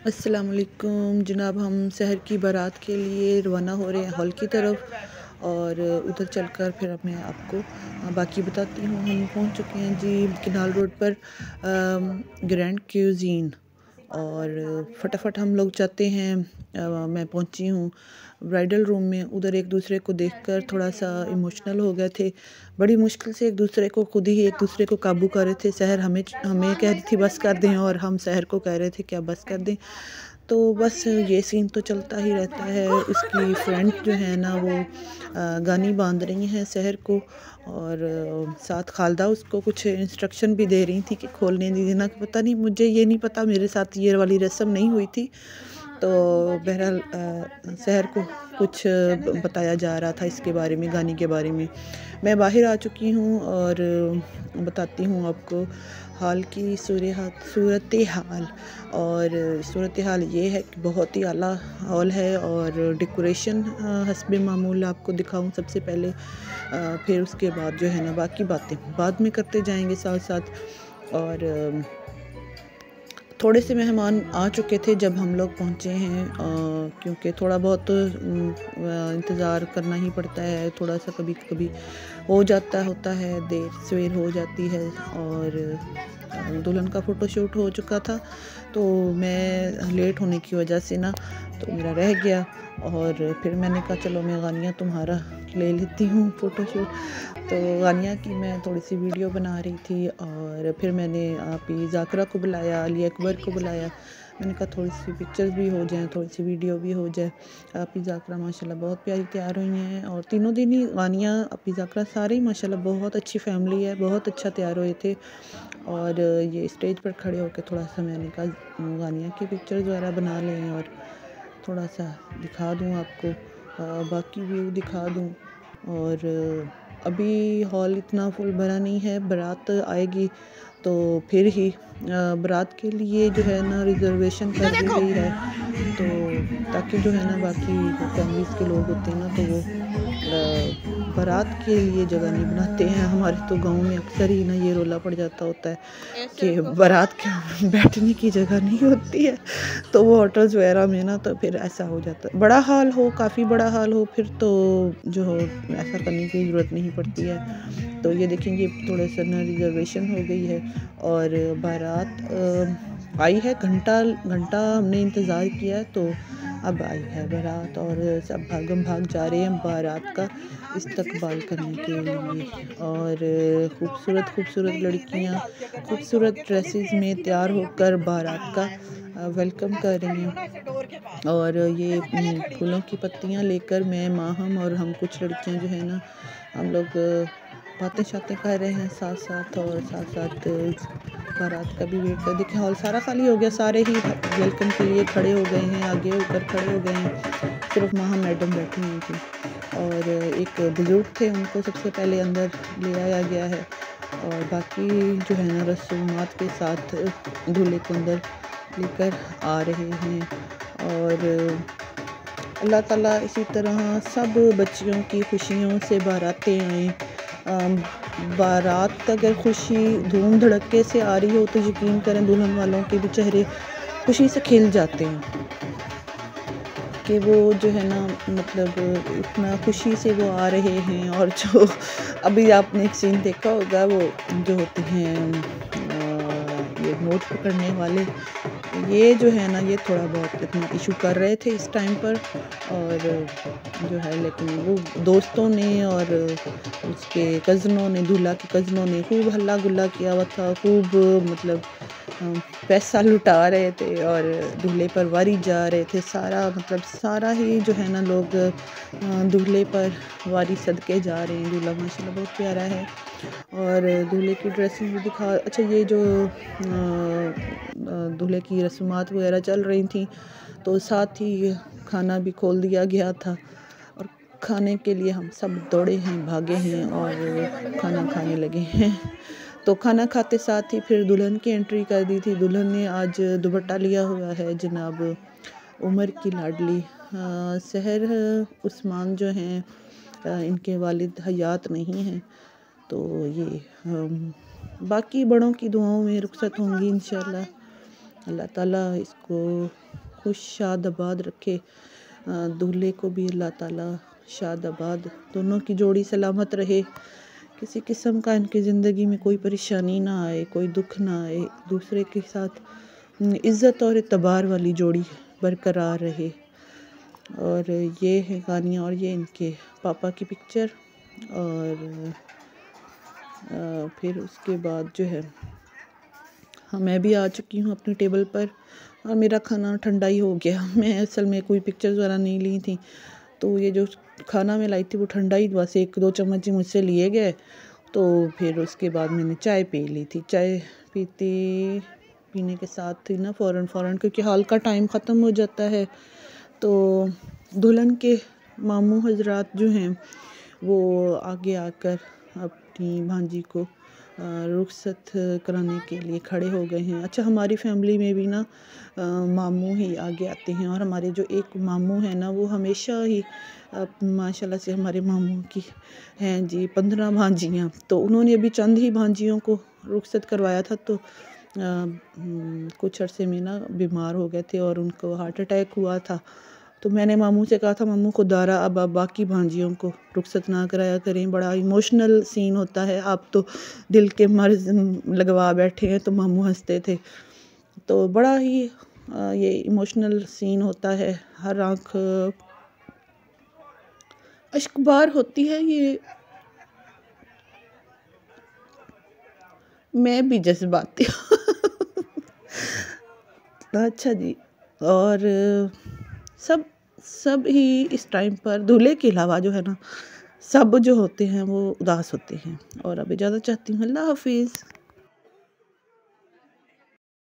अस्सलाम वालेकुम जनाब। हम शहर की बारात के लिए रवाना हो रहे हैं हॉल की तरफ, और उधर चलकर फिर मैं आपको बाकी बताती हूँ। हम पहुँच चुके हैं जी किनाल रोड पर ग्रैंड क्यूजीन, और फटाफट हम लोग जाते हैं। मैं पहुँची हूँ ब्राइडल रूम में। उधर एक दूसरे को देखकर थोड़ा सा इमोशनल हो गए थे। बड़ी मुश्किल से एक दूसरे को खुद ही एक दूसरे को काबू कर रहे थे। शहर हमें हमें कह रही थी बस कर दें, और हम शहर को कह रहे थे क्या बस कर दें। तो बस ये सीन तो चलता ही रहता है। उसकी फ्रेंड जो है ना वो गानी बांध रही हैं शहर को, और साथ खालदा उसको कुछ इंस्ट्रक्शन भी दे रही थी कि खोलने दीजिए ना। पता नहीं, मुझे ये नहीं पता, मेरे साथ ये वाली रस्म नहीं हुई थी। तो बहरहाल शहर को कुछ बताया जा रहा था इसके बारे में, गाने के बारे में। मैं बाहर आ चुकी हूँ और बताती हूँ आपको हाल की सूरत हाल। और सूरत हाल ये है कि बहुत ही आला हॉल है, और डेकोरेशन हस्बे मामूल आपको दिखाऊं सबसे पहले। फिर उसके बाद जो है ना बाकी बातें बाद में करते जाएंगे साथ साथ। और थोड़े से मेहमान आ चुके थे जब हम लोग पहुँचे हैं, क्योंकि थोड़ा बहुत तो इंतज़ार करना ही पड़ता है। थोड़ा सा कभी कभी हो जाता होता है, देर सवेर हो जाती है। और दुल्हन का फ़ोटोशूट हो चुका था, तो मैं लेट होने की वजह से ना तो मेरा रह गया। और फिर मैंने कहा चलो मैं गानिया तुम्हारा ले लेती हूँ फ़ोटोशूट। तो गानिया की मैं थोड़ी सी वीडियो बना रही थी, और फिर मैंने आप ही ज़ाकरा को बुलाया, अली अकबर को बुलाया। मैंने कहा थोड़ी सी पिक्चर्स भी हो जाएं, थोड़ी सी वीडियो भी हो जाए। आप ही ज़ाकरा माशाल्लाह बहुत प्यारी तैयार हुई हैं, और तीनों दिन ही गानिया आप ही ज़ाकरा सारे ही माशाल्लाह बहुत अच्छी फैमिली है, बहुत अच्छा तैयार हुए थे। और ये स्टेज पर खड़े होकर थोड़ा सा मैंने कहा गानिया की पिक्चर्स वगैरह बना लें, और थोड़ा सा दिखा दूँ आपको, बाकी व्यू दिखा दूँ। और अभी हॉल इतना फुल भरा नहीं है, बारात आएगी तो फिर ही बारात के लिए जो है ना रिजर्वेशन कर दी गई है। तो ताकि जो है ना बाकी फैमिलीज़ के लोग होते हैं ना, तो वो बारात के लिए जगह नहीं बनाते हैं। हमारे तो गांव में अक्सर ही ना ये रोला पड़ जाता होता है कि बारात के बैठने की जगह नहीं होती है, तो वो होटल्स वगैरह में ना तो फिर ऐसा हो जाता है। बड़ा हॉल हो, काफ़ी बड़ा हॉल हो, फिर तो जो हो ऐसा करने की ज़रूरत नहीं पड़ती है। तो ये देखेंगे थोड़ा सा ना रिजर्वेशन हो गई है, और बारात आई है। घंटा घंटा हमने इंतज़ार किया है, तो अब आई है बारात, और सब भागम भाग जा रहे हैं बारात का इस्तकबाल करने के लिए। और खूबसूरत खूबसूरत लड़कियां खूबसूरत ड्रेसेस में तैयार होकर बारात का वेलकम कर रही हैं। और ये फूलों की पत्तियां लेकर मैं माहम और हम कुछ लड़कियां जो है ना, हम लोग बातें शातें कर रहे हैं साथ साथ, और साथ साथ बारात का भी वेट कर। देखें हॉल सारा खाली हो गया, सारे ही वेलकम के लिए खड़े हो गए हैं, आगे होकर खड़े हो गए हैं। सिर्फ माहम मैडम बैठी हुई थी, और एक बुजुर्ग थे उनको सबसे पहले अंदर ले आया गया है। और बाकी जो है ना रसूमात के साथ दूल्हे को अंदर लेकर आ रहे हैं। और अल्लाह ताला इसी तरह सब बच्चियों की खुशियों से बारातें आएँ। बारात अगर खुशी धूम धड़के से आ रही हो तो यकीन करें दुल्हन वालों के भी चेहरे खुशी से खिल जाते हैं, कि वो जो है ना मतलब इतना खुशी से वो आ रहे हैं। और जो अभी आपने एक सीन देखा होगा, वो जो होते हैं ये नोट पकड़ने वाले, ये जो है ना ये थोड़ा बहुत इतना इशू कर रहे थे इस टाइम पर। और जो है लेकिन वो दोस्तों ने और उसके कज़नों ने, दूल्हा के कज़नों ने खूब हल्ला गुल्ला किया हुआ था, खूब मतलब पैसा लुटा रहे थे और दूल्हे पर वारी जा रहे थे। सारा मतलब सारा ही जो है ना लोग दूल्हे पर वारी सदके जा रहे हैं। दूल्हा माशाल्लाह बहुत प्यारा है, और दूल्हे की ड्रेसिंग भी दिखा। अच्छा, ये जो दूल्हे की रस्मात वगैरह चल रही थी, तो साथ ही खाना भी खोल दिया गया था, और खाने के लिए हम सब दौड़े हैं, भागे हैं और खाना खाने लगे हैं। तो खाना खाते साथ ही फिर दुल्हन की एंट्री कर दी थी। दुल्हन ने आज दुपट्टा लिया हुआ है, जनाब उमर की लाडली सहर उस्मान जो हैं, इनके वालिद हयात नहीं हैं। तो ये बाकी बड़ों की दुआओं में रुखसत होंगी इंशाल्लाह। अल्लाह ताला इसको खुश शाद आबाद रखे, दूल्हे को भी अल्लाह ताला शाद आबाद, दोनों की जोड़ी सलामत रहे, किसी किस्म का इनकी ज़िंदगी में कोई परेशानी ना आए, कोई दुख ना आए, दूसरे के साथ इज़्ज़त और एतबार वाली जोड़ी बरकरार रहे। और ये है गानिया और ये इनके पापा की पिक्चर। और फिर उसके बाद जो है हाँ, मैं भी आ चुकी हूँ अपनी टेबल पर और मेरा खाना ठंडा ही हो गया। मैं असल में कोई पिक्चर्स वगैरह नहीं ली थी, तो ये जो खाना मैं लाई थी वो ठंडा ही, बस 1-2 चम्मच ही मुझसे लिए गए। तो फिर उसके बाद मैंने चाय पी ली थी। चाय पीने के साथ ही ना फ़ौरन क्योंकि हाल का टाइम ख़त्म हो जाता है, तो दुल्हन के मामू हजरात जो हैं वो आगे आकर अपनी भांजी को रुखसत कराने के लिए खड़े हो गए हैं। अच्छा, हमारी फैमिली में भी ना मामू ही आगे आते हैं, और हमारे जो एक मामू हैं ना वो हमेशा ही माशाल्लाह से हमारे मामू की हैं जी 15 भांजियाँ, तो उन्होंने अभी चंद ही भांजियों को रुखसत करवाया था, तो कुछ अरसे में ना बीमार हो गए थे और उनको हार्ट अटैक हुआ था। तो मैंने मामू से कहा था, मामू खुदारा अब आप बाकी भांजियों को रुखसत ना कराया करें, बड़ा इमोशनल सीन होता है, आप तो दिल के मर्ज़ लगवा बैठे हैं। तो मामू हंसते थे। तो बड़ा ही ये इमोशनल सीन होता है, हर आँख अश्कबार होती है। ये मैं भी जज्बाती अच्छा जी। और सब ही इस टाइम पर दूल्हे के अलावा जो है ना सब जो होते हैं वो उदास होते हैं। और अब इजाज़त चाहती हूँ, अल्लाह हाफिज़।